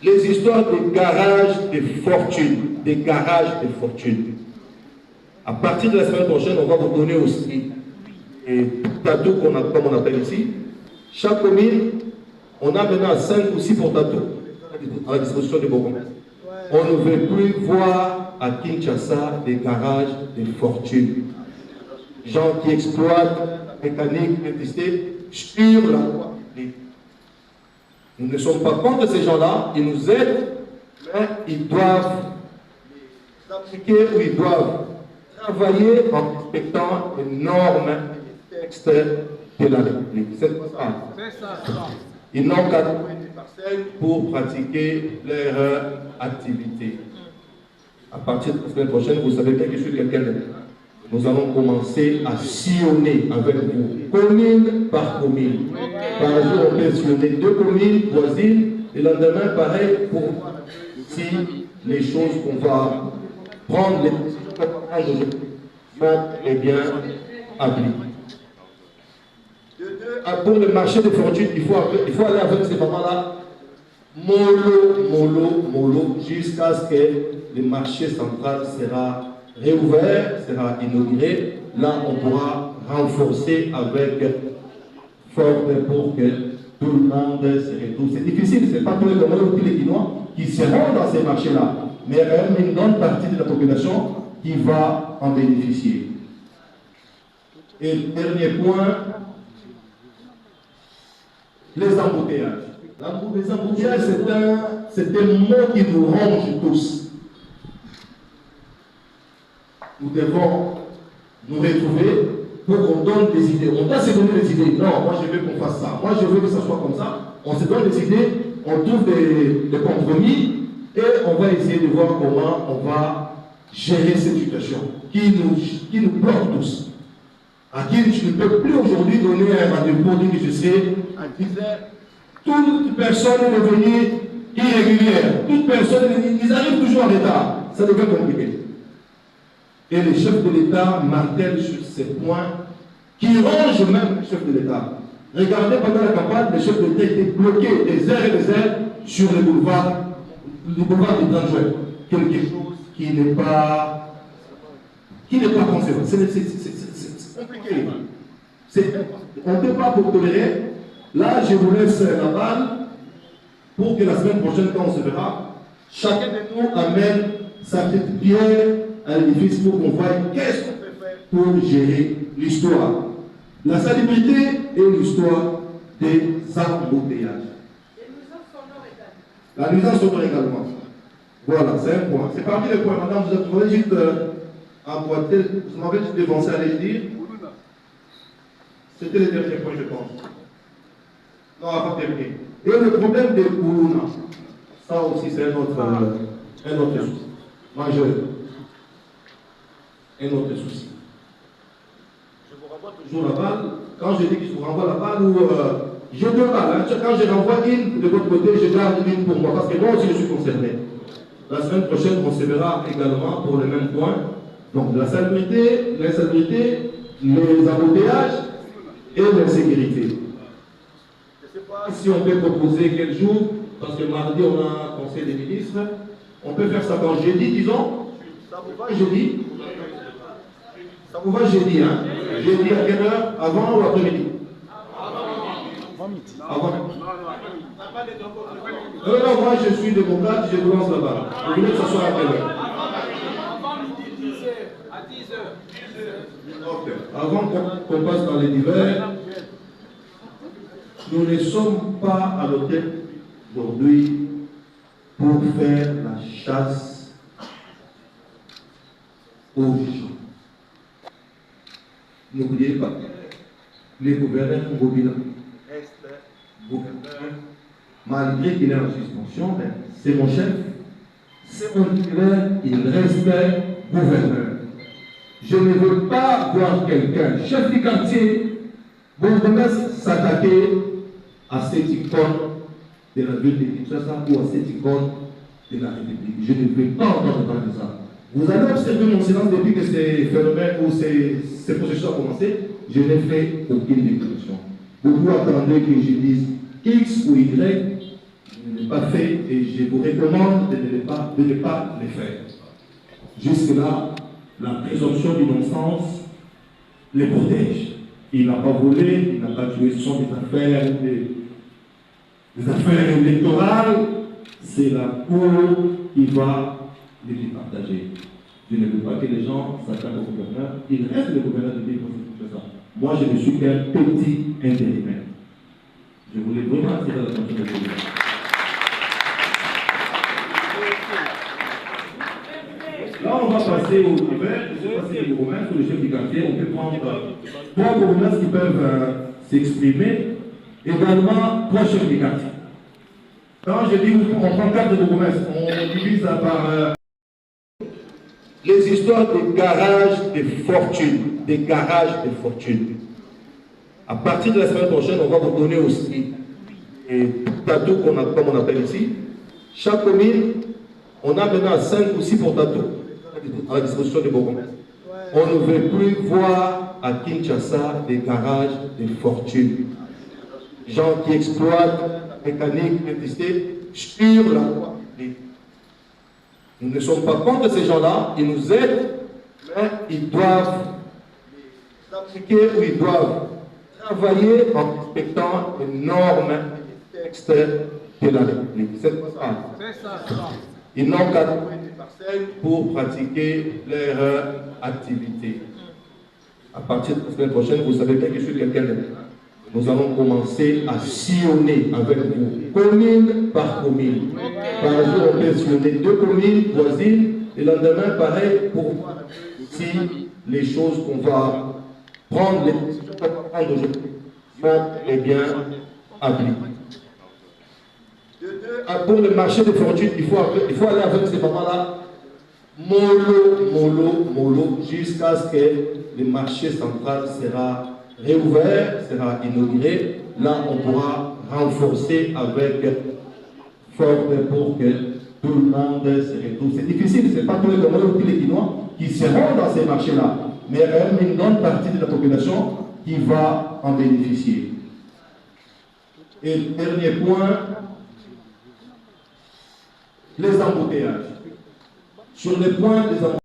les histoires des garages de fortune, des garages de fortune. À partir de la semaine prochaine, on va vous donner aussi des tatous comme on appelle ici. Chaque commune, on a maintenant 5 ou 6 pour tatous à la disposition du bourgmestre. On ne veut plus voir à Kinshasa des garages de fortune. Gens qui exploitent la mécanique, l'électricité sur la voie publique. Nous ne sommes pas contre ces gens-là, ils nous aident, mais ils doivent s'appliquer ou ils doivent travailler en respectant les normes et les textes de la République. C'est ça. Ils n'ont qu'à trouver des parcelles pour pratiquer leur activité. À partir de la semaine prochaine, vous savez bien que je suis quelqu'un de... Nous allons commencer à sillonner avec vous, commune par commune. Par jour, on peut sillonner 2 communes voisines, et le lendemain, pareil, pour si les choses qu'on va prendre, les décisions sont bien appliquées. Pour le marché de fortune, il faut aller avec ces mamans-là, mollo, jusqu'à ce que le marché central sera réouvert, sera inauguré. Là, on pourra renforcer avec force pour que tout le monde se retrouve. C'est difficile, ce n'est pas tous les Congolais ou tous les Guinois qui seront dans ces marchés-là, mais il y a quand même une grande partie de la population qui va en bénéficier. Et le dernier point, les embouteillages. Les embouteillages, c'est un mot qui nous ronge tous. Nous devons nous retrouver pour qu'on donne des idées. On doit se donner des idées. Non, moi je veux qu'on fasse ça. Moi je veux que ça soit comme ça. On se donne des idées, on trouve des compromis et on va essayer de voir comment on va gérer cette situation qui nous bloque tous. À qui je ne peux plus aujourd'hui donner un rendez-vous pour dire que je sais à 10 heures. Toute personne est devenue irrégulière. Toute personne, ils arrivent toujours en retard. Ça devient compliqué. Et les chefs de l'État martèlent sur ces points qui rongent même les chefs de l'État. Regardez pendant la campagne, les chefs de l'État étaient bloqués des heures et des heures sur le boulevard du 30 juin. Quelque chose qui n'est pas concevable. C'est compliqué. On ne peut pas vous tolérer. Là, je vous laisse la balle pour que la semaine prochaine, quand on se verra, chacun de nous amène sa petite pierre à l'édifice pour qu'on voie qu'est-ce qu'on peut faire pour gérer l'histoire. La salubrité et l'histoire des embouteillages. La nuisance sonore également. Voilà, c'est un point. C'est parmi les points. Madame, vous avez juste emboîté, vous m'avez juste devancé à les dire. C'était le dernier point, je pense. Non, avant de terminer. Et le problème des Koulouna, ça aussi c'est un autre souci. Majeur. Un autre souci. Je vous renvoie toujours la balle. Quand je dis que je vous renvoie la balle, ou j'ai 2 balles. Hein. Quand je renvoie une de votre côté, je garde une pour moi, parce que moi aussi je suis concerné. La semaine prochaine, on se verra également pour le même point. Donc la salubrité, l'insalubrité, les embouteillages et l'insécurité. Je ne sais pas si on peut proposer quel jour, parce que mardi on a un conseil des ministres. On peut faire ça quand jeudi, disons. Ça vous va jeudi? Ça vous va jeudi, hein? Jeudi à quelle heure? Avant ou après-midi? Avant. Non, moi je suis démocrate, je vous lance là-bas. Vous voulez que ça soit à quelle heure? Avant midi, 10h. À 10h. Ok. Avant qu'on passe dans les divers, nous ne sommes pas à l'hôtel aujourd'hui pour faire la chasse aux gens. N'oubliez pas, les gouverneurs Ngobila restent gouverneurs, malgré qu'il est en suspension, c'est mon chef, c'est mon titulaire, il reste gouverneur. Je ne veux pas voir quelqu'un, chef du quartier, bourgmestre, s'attaquer à cette icône de la ville de Kinshasa ou à cette icône de la République. Je ne veux pas entendre parler de ça. Vous avez observé mon silence depuis que ces phénomènes ou ces processus ont commencé. Je n'ai fait aucune déclaration. Beaucoup attendaient que je dise X ou Y. ne l'ai pas fait et je vous recommande de ne pas les faire. Jusque-là, la présomption d'innocence les protège. Il n'a pas volé, il n'a pas tué, ce sont des affaires électorales. C'est la Cour qui va les départager. Je ne veux pas que les gens s'attardent au gouverneur. Il reste le gouverneur de l'île pour ça. Moi, je ne suis qu'un petit intérimaire. Je voulais vraiment attirer l'attention de gouverneur. Là, on va passer au hiver. Je vais passer les gouverneurs sur le chef du quartier. On peut prendre trois gouverneurs qui peuvent s'exprimer. Également, trois chefs du quartier. Quand je dis on prend quatre gouverneurs, on divise par les histoires des garages de fortune. Des garages de fortune. À partir de la semaine prochaine, on va vous donner aussi des tatous comme on appelle ici. Chaque commune, on a maintenant 5 ou 6 pour tatous à la disposition des bourgmestres. On ne veut plus voir à Kinshasa des garages de fortune. Gens qui exploitent la mécanique, l'électricité sur la voie publique. Nous ne sommes pas contre ces gens-là, ils nous aident, mais ils doivent s'appliquer ou ils doivent travailler en respectant les normes et les textes de la République. C'est ça. Ils n'ont qu'à trouver des parcelles pour pratiquer leur activité. À partir de la semaine prochaine, vous savez bien que je suis quelqu'un de... Nous allons commencer à sillonner avec vous, commune par commune. Par jour, on peut sillonner 2 communes voisines, et le lendemain, pareil, pour voir si les choses qu'on va prendre, les décisions qu'on va prendre aujourd'hui, vont bien appliquer. Pour le marché de fortune, il faut aller avec ces mamans-là, mollo, jusqu'à ce que le marché central sera réouvert, sera inauguré. Là, on pourra renforcer avec force pour que tout le monde se retrouve. C'est difficile, ce n'est pas tous les Camerounais ou les Guinois qui seront dans ces marchés-là, mais il y a quand même une grande partie de la population qui va en bénéficier. Et le dernier point, les embouteillages. Sur les points des embouteillages,